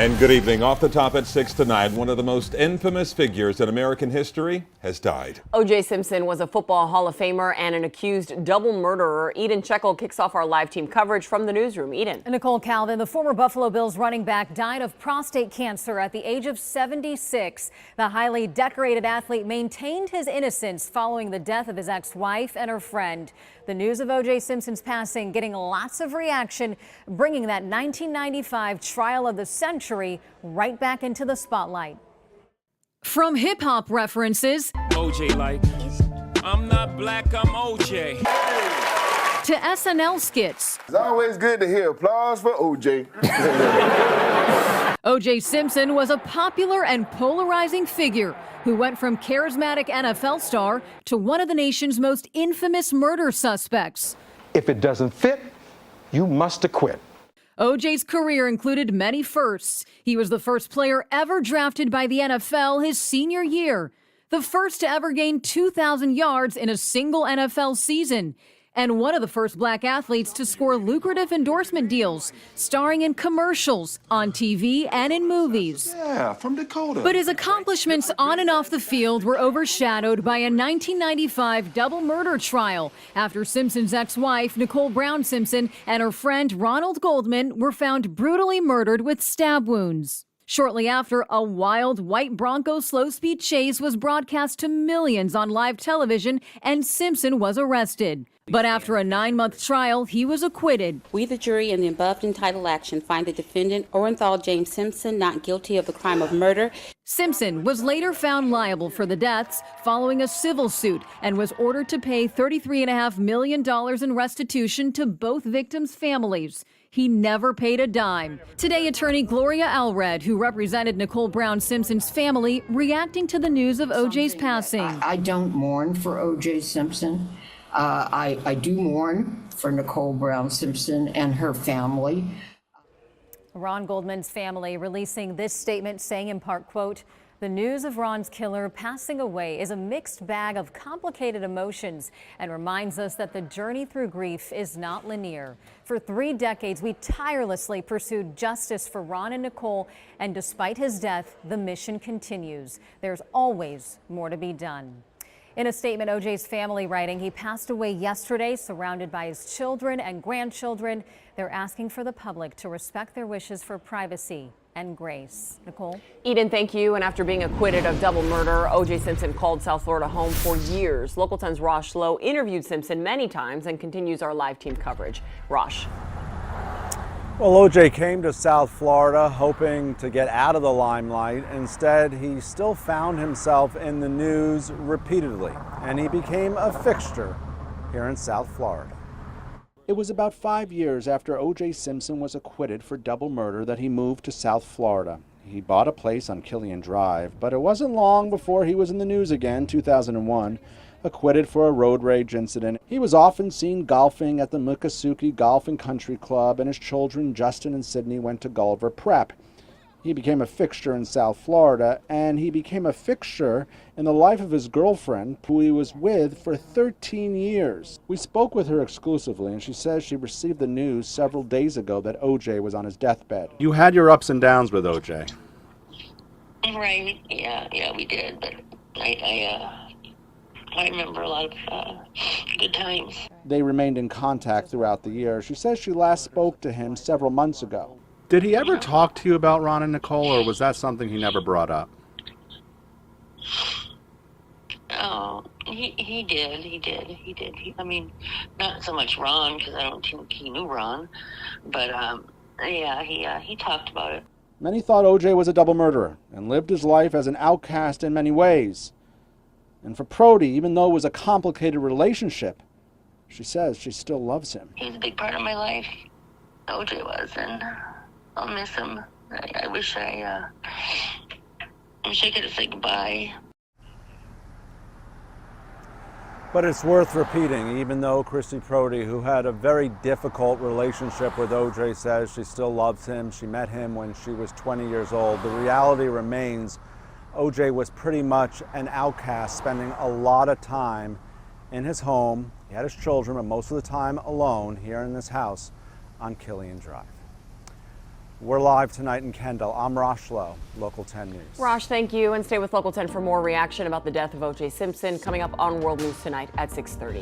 And good evening. Off the top at 6 tonight, one of the most infamous figures in American history has died. OJ Simpson was a football Hall of Famer and an accused double murderer. Eden Shekel kicks off our live team coverage from the newsroom. Eden. Nicole Calvin, the former Buffalo Bills running back, died of prostate cancer at the age of 76. The highly decorated athlete maintained his innocence following the death of his ex-wife and her friend. The news of OJ Simpson's passing getting lots of reaction, bringing that 1995 trial of the century right back into the spotlight. From hip-hop references OJ like, I'm not black, I'm OJ. To SNL skits. It's always good to hear applause for OJ. OJ Simpson was a popular and polarizing figure who went from charismatic NFL star to one of the nation's most infamous murder suspects. If it doesn't fit, you must acquit. OJ's career included many firsts. He was the first player ever drafted by the NFL his senior year, the first to ever gain 2,000 yards in a single NFL season, and one of the first black athletes to score lucrative endorsement deals, starring in commercials, on TV, and in movies. Yeah, from Dakota. But his accomplishments on and off the field were overshadowed by a 1995 double murder trial after Simpson's ex-wife, Nicole Brown Simpson, and her friend Ronald Goldman were found brutally murdered with stab wounds. Shortly after, a wild white Bronco slow-speed chase was broadcast to millions on live television, and Simpson was arrested. But after a 9-month trial, he was acquitted. We, the jury, in the above entitled action, find the defendant, Orenthal James Simpson, not guilty of the crime of murder. Simpson was later found liable for the deaths following a civil suit and was ordered to pay $33.5 million in restitution to both victims' families. He never paid a dime. Today, attorney Gloria Allred, who represented Nicole Brown Simpson's family, reacting to the news of OJ's passing. I don't mourn for OJ Simpson. I do mourn for Nicole Brown Simpson and her family. Ron Goldman's family releasing this statement saying in part, quote, "The news of Ron's killer passing away is a mixed bag of complicated emotions and reminds us that the journey through grief is not linear. For 3 decades, we tirelessly pursued justice for Ron and Nicole, and despite his death, the mission continues. There's always more to be done." In a statement, OJ's family writing, he passed away yesterday, surrounded by his children and grandchildren. They're asking for the public to respect their wishes for privacy and grace. Nicole? Eden, thank you. And after being acquitted of double murder, OJ Simpson called South Florida home for years. Local 10's Rosh Lowe interviewed Simpson many times and continues our live team coverage. Rosh. Well, OJ came to South Florida hoping to get out of the limelight. Instead, he still found himself in the news repeatedly, and he became a fixture here in South Florida. It was about 5 years after OJ Simpson was acquitted for double murder that he moved to South Florida. He bought a place on Killian Drive, but it wasn't long before he was in the news again, 2001. Acquitted for a road rage incident. He was often seen golfing at the Miccosukee Golf and Country Club, and his children Justin and Sydney went to Gulliver Prep. He became a fixture in South Florida, and he became a fixture in the life of his girlfriend, who he was with for 13 years. We spoke with her exclusively, and she says she received the news several days ago that OJ was on his deathbed. You had your ups and downs with OJ. Right, yeah, we did, but I remember a lot of good times. They remained in contact throughout the year. She says she last spoke to him several months ago. Did he ever talk to you about Ron and Nicole, or was that something he never brought up? Oh, he did. I mean, not so much Ron, because I don't think he knew Ron, but he talked about it. Many thought OJ was a double murderer and lived his life as an outcast in many ways. And for Prody, even though it was a complicated relationship, she says she still loves him. He was a big part of my life. OJ was, and I'll miss him. I wish I could have said goodbye. But it's worth repeating, even though Christy Prody, who had a very difficult relationship with OJ, says she still loves him. She met him when she was 20 years old. The reality remains OJ was pretty much an outcast, spending a lot of time in his home. He had his children, but most of the time alone here in this house on Killian Drive. We're live tonight in Kendall. I'm Rosh Lowe, Local 10 News. Rosh, thank you. And stay with Local 10 for more reaction about the death of OJ Simpson coming up on World News tonight at 6:30.